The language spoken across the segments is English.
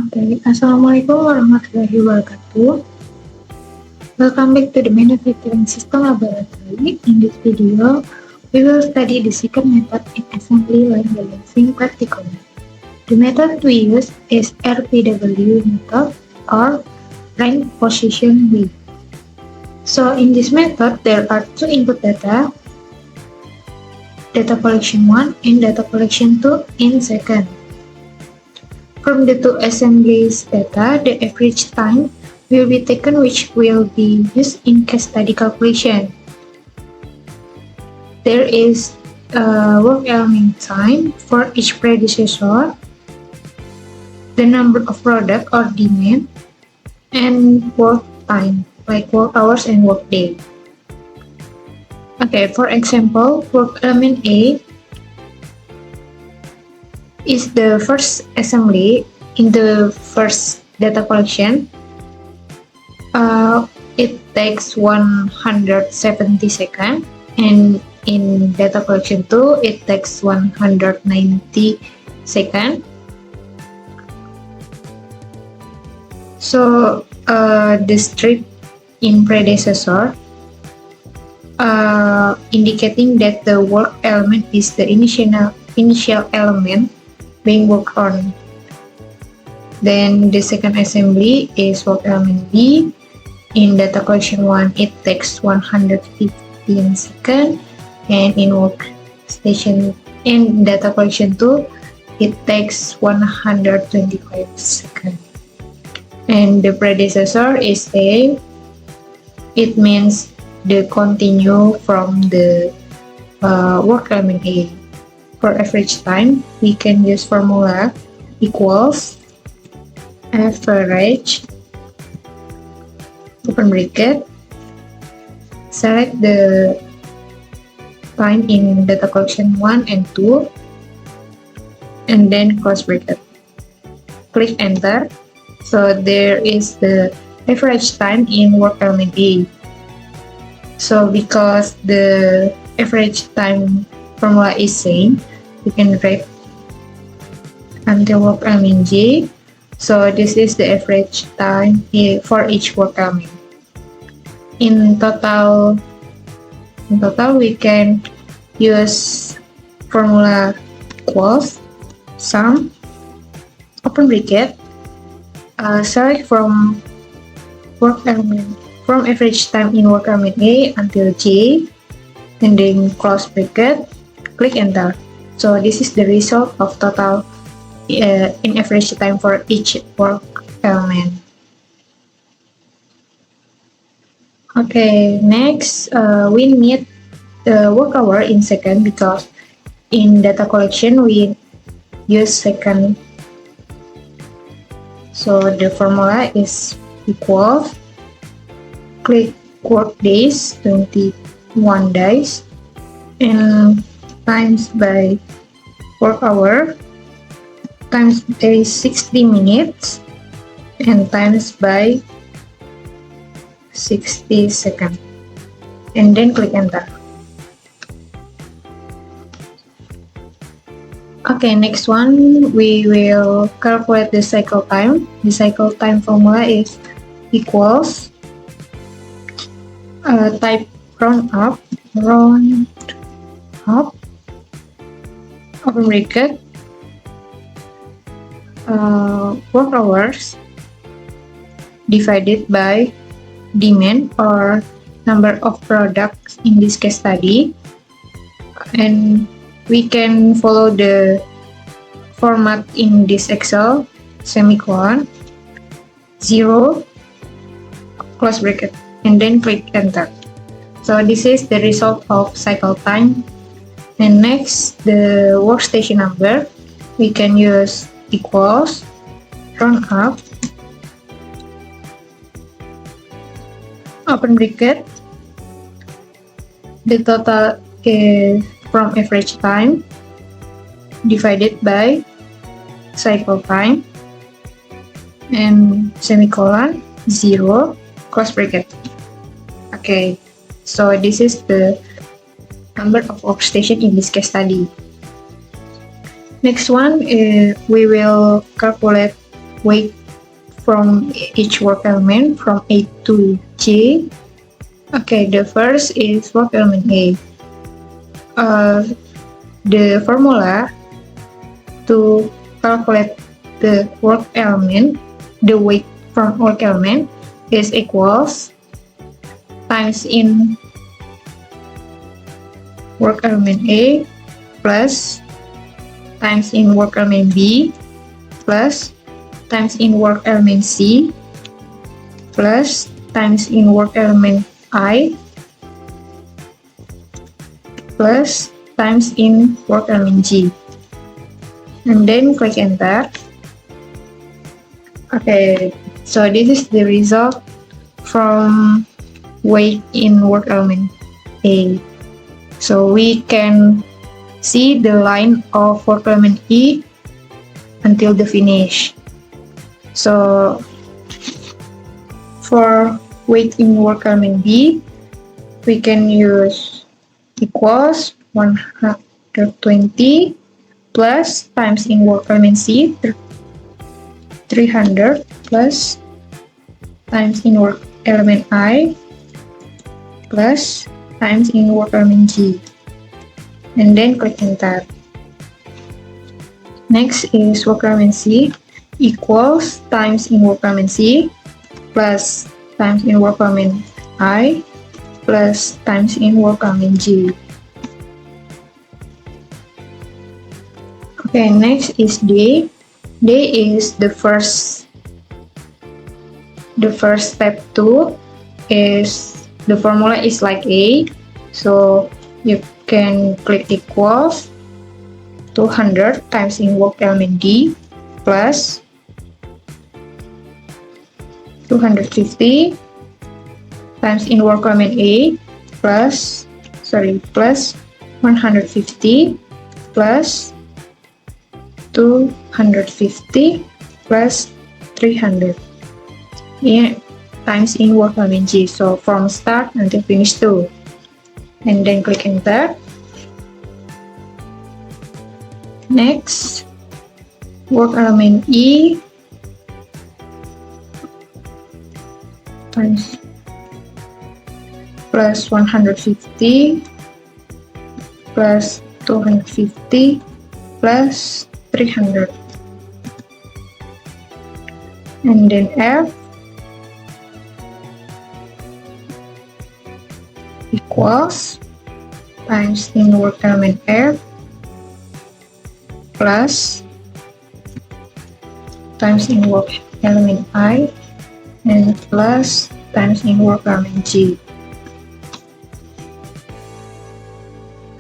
Okay, Assalamualaikum warahmatullahi wabarakatuh. Welcome back to the Manufacturing System Laboratory. In this video, we will study the second method in assembly line balancing practically. The method we use is RPW method or rank position way. So in this method, there are two input data collection 1 and data collection 2 in second. From the two assemblies data, the average time will be taken, which will be used in case study calculation. There is a work element time for each predecessor, the number of product or demand, and work time, like work hours and work day. Okay, for example, work element A is the first assembly in the first data collection. It takes 170 seconds, and in data collection 2 it takes 190 seconds. So the strip in predecessor indicating that the work element is the initial element being worked on. Then the second assembly is work element B. In data collection 1, it takes 115 seconds, and in workstation in data collection 2, it takes 125 seconds. And the predecessor is A. It means the continue from the work element A. For average time, we can use formula equals average, open bracket, select the time in data collection 1 and 2, and then close bracket. Click enter. So there is the average time in work element A. So because the average time formula is same, we can write until work element J. So this is the average time for each work element. In total we can use formula equals sum, open bracket, select from average time in work element A until J, and then close bracket, click enter. So this is the result of total in average time for each work element. Okay, next we need the work hour in second, because in data collection we use second. So the formula is equal, click work days, 21 days, and times by work hour, times by 60 minutes, and times by 60 seconds, and then click enter. Okay, next one, we will calculate the cycle time. The cycle time formula is equals type round up, open bracket, work hours divided by demand or number of products in this case study, and we can follow the format in this Excel, semicolon, 0, close bracket, and then click enter. So this is the result of cycle time. And next, the workstation number, we can use equals round up, open bracket, the total is from average time divided by cycle time, and semicolon, 0, close bracket. Okay, so this is the number of workstation in this case study. Next one, we will calculate wait from each work element from A to J. Okay, the first is work element A. The formula to calculate the work element, the weight from work element, is equals times in work element A plus times in work element B plus times in work element C plus times in work element I plus times in work element G, and then click enter. Okay, so this is the result from weight in work element A. So we can see the line of work element E until the finish. So for weight in work element B, we can use equals 120 plus times in work element C 300 plus times in work element I plus times in work element G, and then click enter. Next is work element C equals times in work element C plus times in work element I plus times in work element G. Okay, next is D. D is the first step too. Is the formula is like A, so you can click equals 200 times in work element D plus 250 times in work element A plus 150 plus 250 plus 300 times in work element G. So from start until finish too, and then click enter. Next, work element E times plus 150 plus 250 plus 300, and then F equals times in work element F plus times in work element I and plus times in work element G.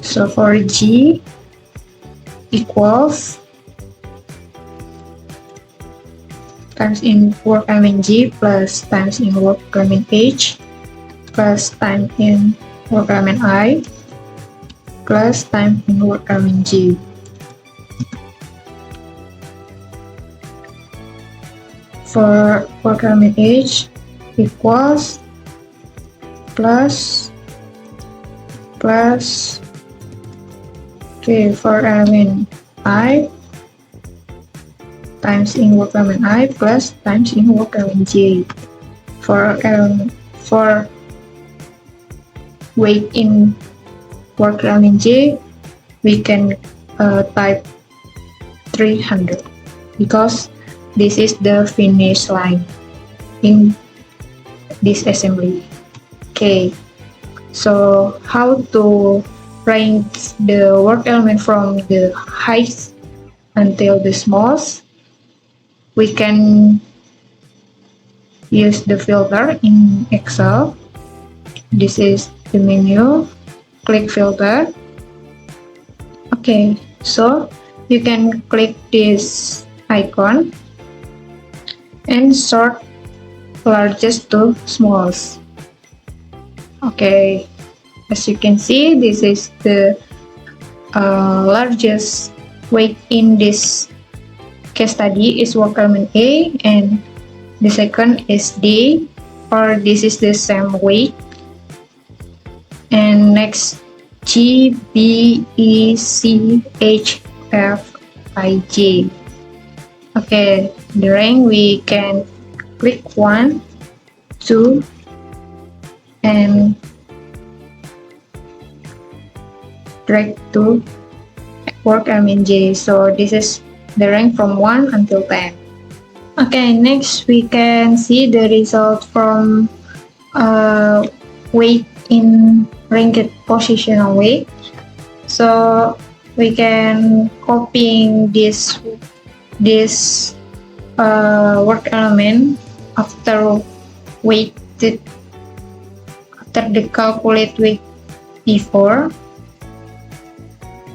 So for G equals times in work element G plus times in work element H plus time in work element I plus time in work element G. For work element H equals plus okay, for element I times in work element I plus times in work element J. For weight in work element J, we can type 300 because this is the finish line in this assembly. Okay, so how to range the work element from the highest until the smallest? We can use the filter in Excel. This is the menu. Click filter. Okay, so you can click this icon and sort largest to smallest. Okay, as you can see, this is the largest weight in this case study is work element A, and the second is D, or this is the same weight. And next G, B, E, C, H, F, I, J. Okay, the rank we can click 1, 2, and drag to work element J. So this is the rank from 1 until 10. Okay, next we can see the result from weight in ranked positional weight. So we can copying this work element after weighted after the calculate weight before.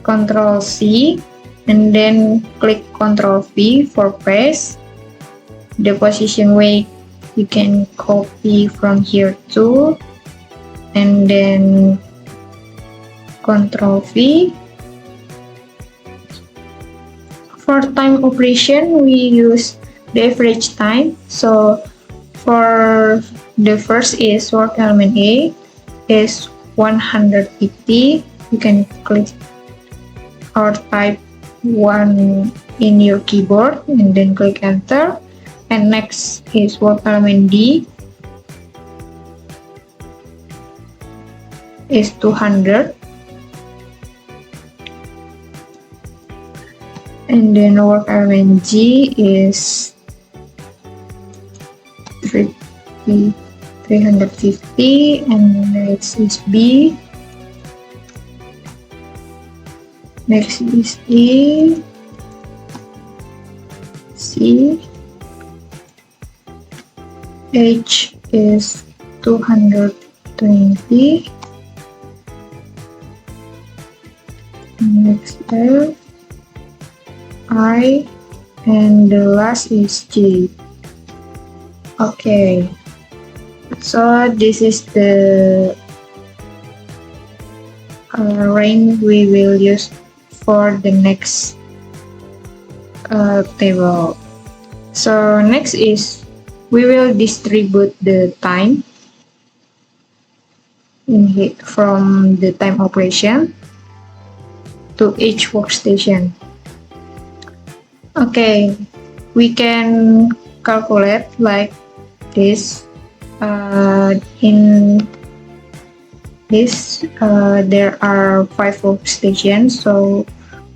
Control C and then click Control V for paste. The position weight you can copy from here too, and then Control V. For time operation, we use the average time. So for the first is work element A is 150. You can click or type 1 in your keyboard and then click enter. And next is work element D is 200. And then work element G is 350, and next is B. Next is E, C, H is 220, next L, I, and the last is J. Okay, so this is the rank we will use for the next table. So next is we will distribute the time in here from the time operation to each workstation. Okay, we can calculate like this. In this there are 5 workstations, so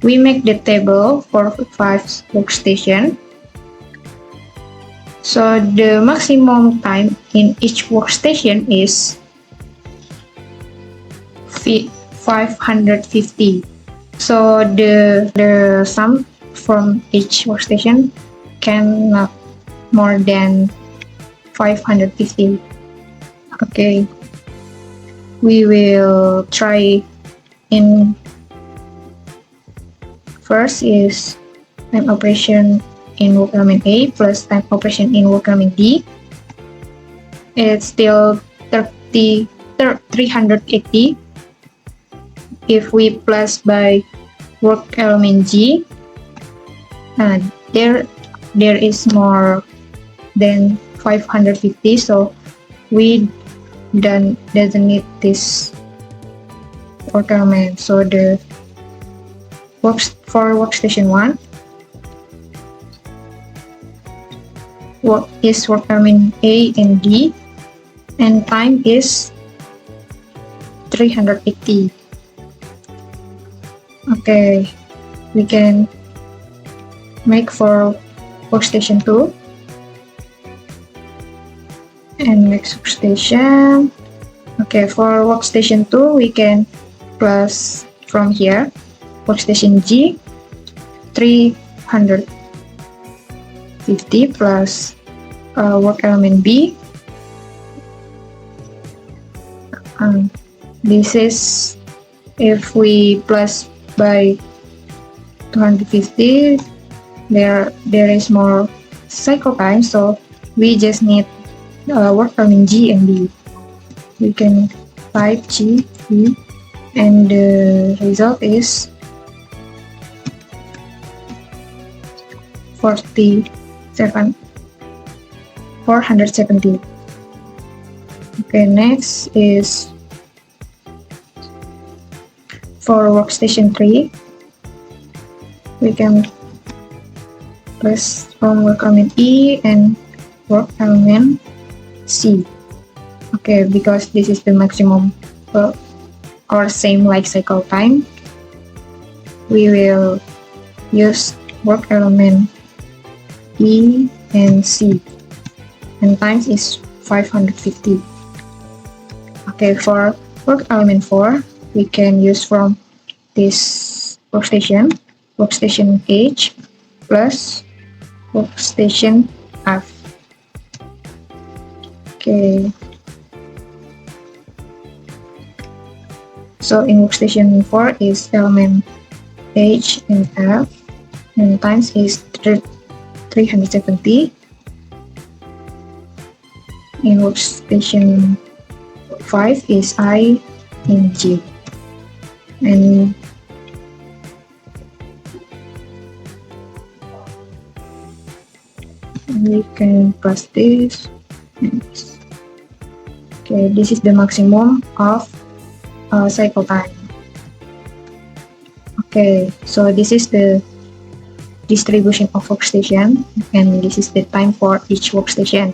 we make the table for 5 workstations. So the maximum time in each workstation is 550. So the sum from each workstation cannot more than 550. Okay, we will try in first is time operation in work element A plus time operation in work element D. It's still 380. If we plus by work element G, there is more than 550, so we doesn't need this work element. So the for workstation 1 is work element A and D, and time is 380. Okay, we can make for workstation 2 and next workstation. Okay, for workstation 2 we can plus from here workstation G 350 plus work element B. This is if we plus by 250, there is more cycle time, so we just need work element G and B. We can type G, B, and the result is 470. Okay, next is for workstation 3. We can press from work element E and work element C. Okay, because this is the maximum or same like cycle time, we will use work element E and C, and times is 550. Okay, for work element 4, we can use from this workstation H plus workstation F. Okay, so in workstation 4 is element H and F, and times is 370. In workstation 5 is I and J, and we can plus this. Okay, this is the maximum of cycle time. Okay, so this is the distribution of workstation, and this is the time for each workstation.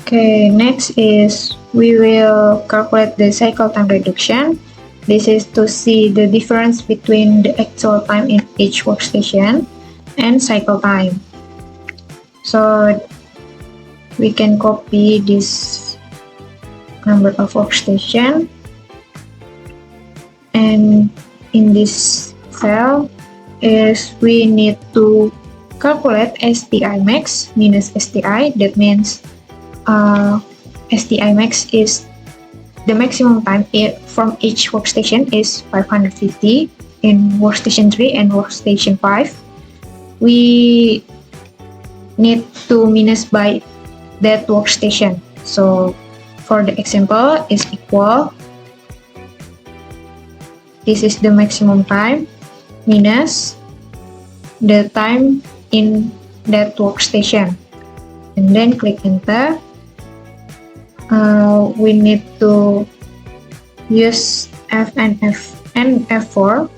Okay, next is we will calculate the cycle time reduction. This is to see the difference between the actual time in each workstation and cycle time. So we can copy this number of workstation, and in this cell is we need to calculate STI max minus STI. That means STI max is the maximum time from each workstation is 550 in workstation 3 and workstation 5. We need to minus by that workstation. So for the example is equal, this is the maximum time minus the time in that workstation, and then click enter. We need to use F and F4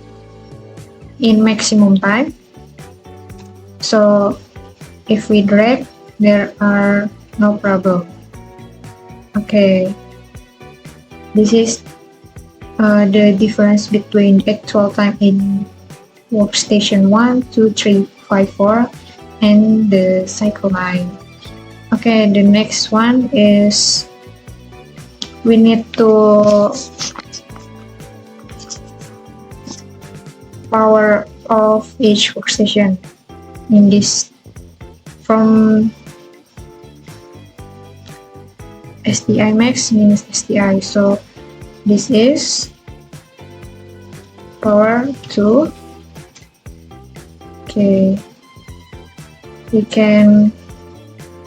in maximum time. So if we drag, there are no problem. Okay, this is the difference between actual time in workstation 1, 2, 3, 5, 4 and the cycle time. Okay, the next one is we need to power of each workstation in this from STI max minus STI. So this is power 2. Okay, we can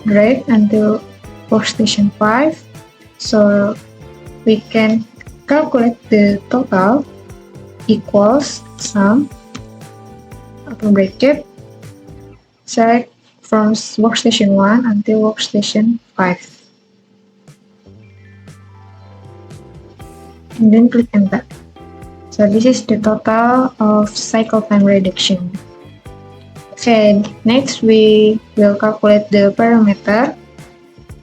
drag until workstation 5, so we can calculate the total equals sum, open bracket, select from workstation 1 until workstation 5, and then click enter. So this is the total of cycle time reduction. Okay, next we will calculate the parameter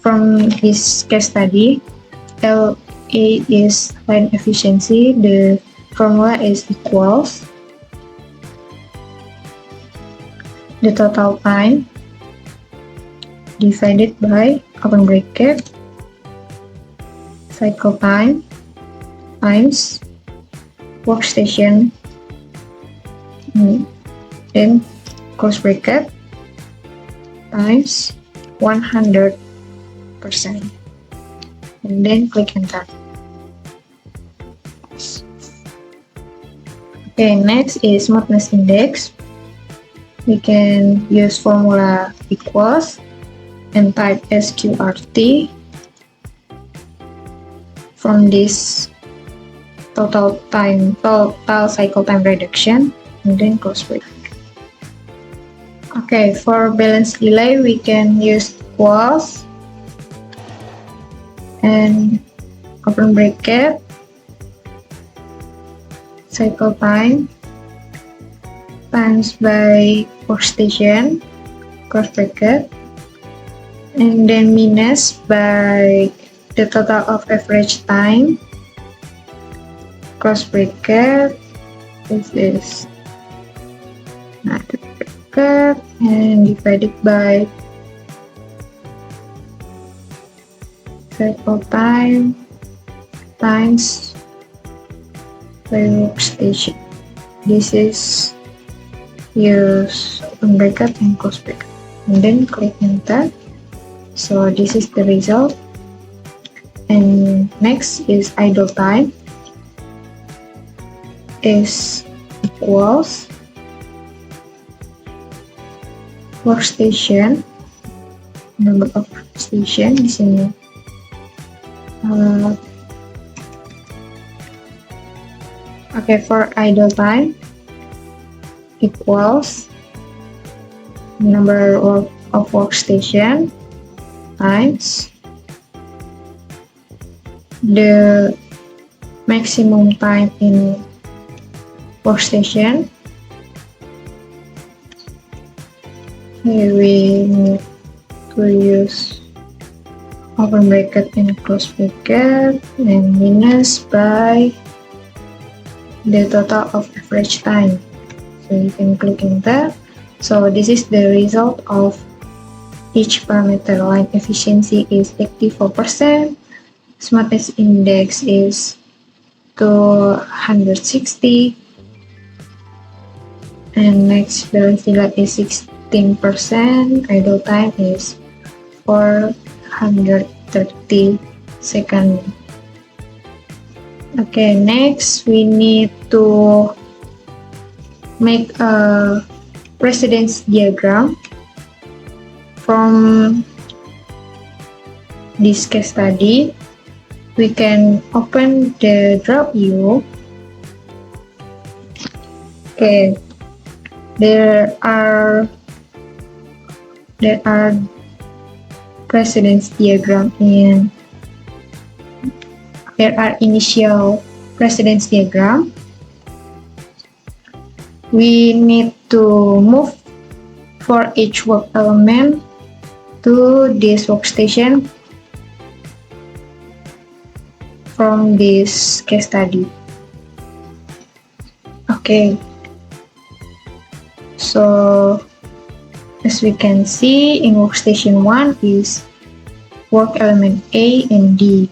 from this case study. LA is line efficiency. The formula is equals the total time divided by open bracket cycle time times workstation, then close bracket times 100%, and then click enter. Okay, next is smoothness index. We can use formula equals and type SQRT from this total cycle time reduction, and then close bracket. Okay, for balance delay we can use equals and open bracket cycle time times by workstation, close bracket, and then minus by the total of average time, close bracket, this is bracket, and divided by cycle time times by workstation. This is use open bracket and close bracket, and then click enter. So this is the result. And next is idle time is equals workstation, number of workstation di sini. Okay, for idle time equals number of workstation times the maximum time in workstation. Here we need to use open bracket and close bracket and minus by the total of average time. So you can click enter. So this is the result of each parameter. Line efficiency is 84%, smartness index is 260, and next velocity lag is 16%, idle time is 430 seconds. Okay, next we need to make a precedence diagram from this case study. We can open the draw view. Okay, there are precedence diagram in there are initial precedence diagram. We need to move for each work element to this workstation from this case study. Okay, so as we can see in workstation 1 is work element A and D.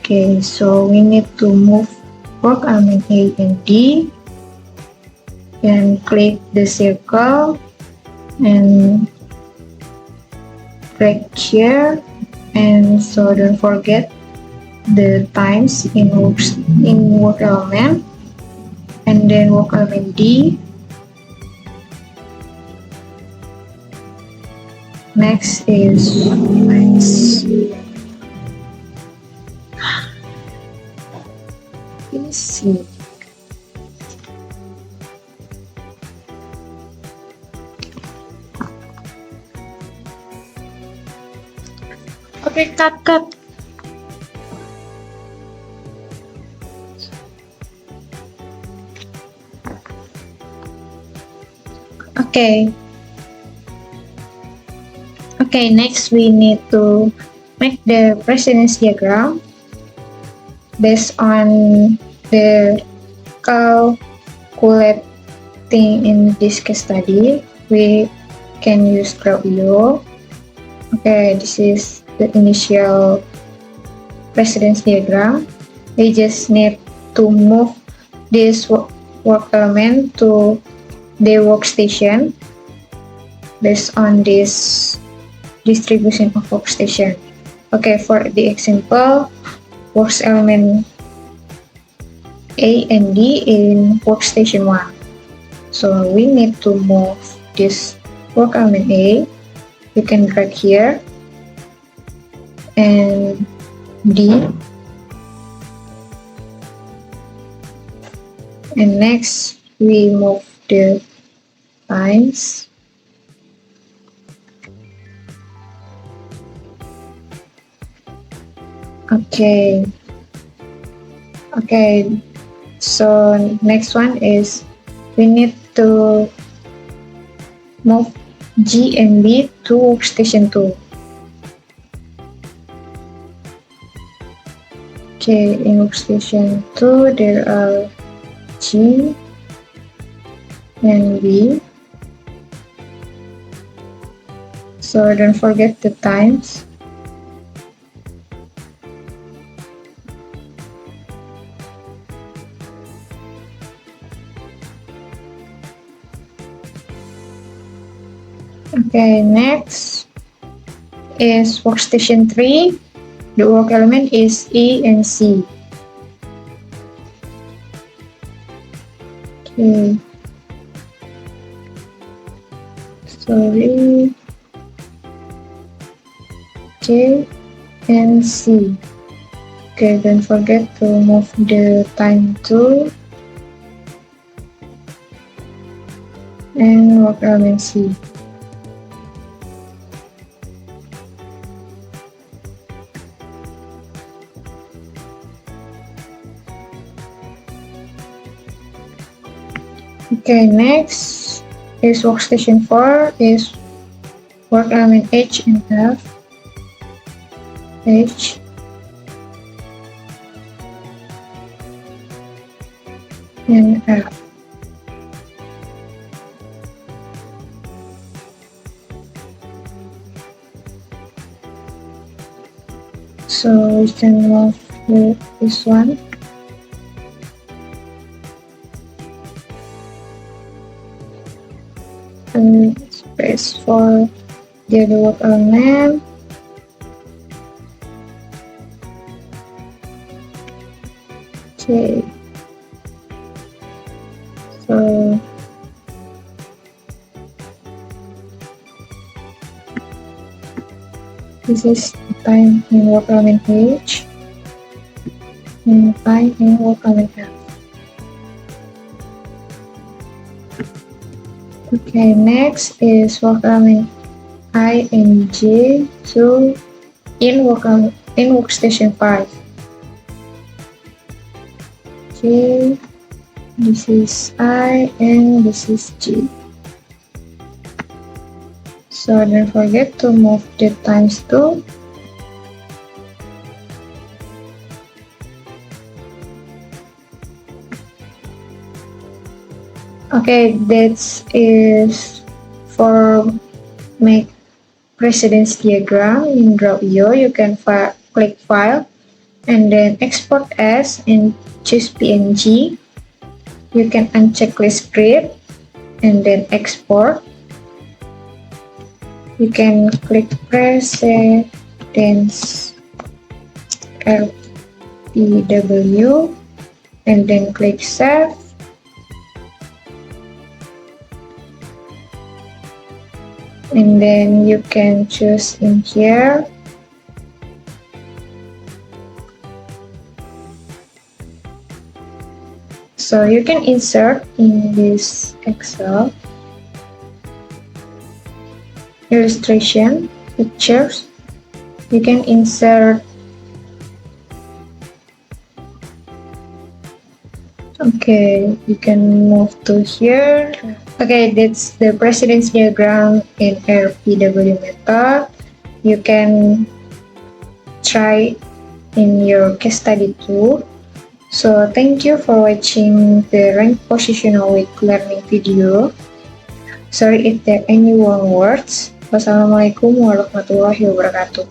Okay, so we need to move work element A and D and click the circle and drag here, and so don't forget the times in work element, and then work element D. Next is let's see. Okay, cut. Okay, next we need to make the precedence diagram based on the calculating in this case study. We can use draw view. Okay, this is the initial precedence diagram. We just need to move this work element to the workstation based on this distribution of workstation. Okay, for the example, works element A and D in workstation 1. So we need to move this work element A. You can drag here, and D, and next we move the times. Okay, so next one is we need to move G and B to workstation 2. Okay, in workstation 2 there are G and B. So don't forget the times. Okay, next is workstation 3. The work element is E and C. Okay. Sorry. J and C. Okay, don't forget to move the time tool and work element C. Okay, next is workstation 4 is work element H and F. H and F. So we can move this one. And space for the other work element. Okay. So this is the time in work element H and time in work element F. Okay, next is work element I and J to in workstation 5. Okay, this is I and this is J. So don't forget to move the times tool. Okay, that is for make precedence diagram in Draw.io. You can click File and then Export As and choose PNG. You can uncheck list script and then export. You can click Precedence RPW and then click Save. And then you can choose in here. So you can insert in this Excel illustration pictures. You can insert. Okay, you can move to here. Okay, that's the precedence diagram in RPW method. You can try in your case study too. So thank you for watching the rank positional week learning video. Sorry if there are any wrong words. Wassalamualaikum warahmatullahi wabarakatuh.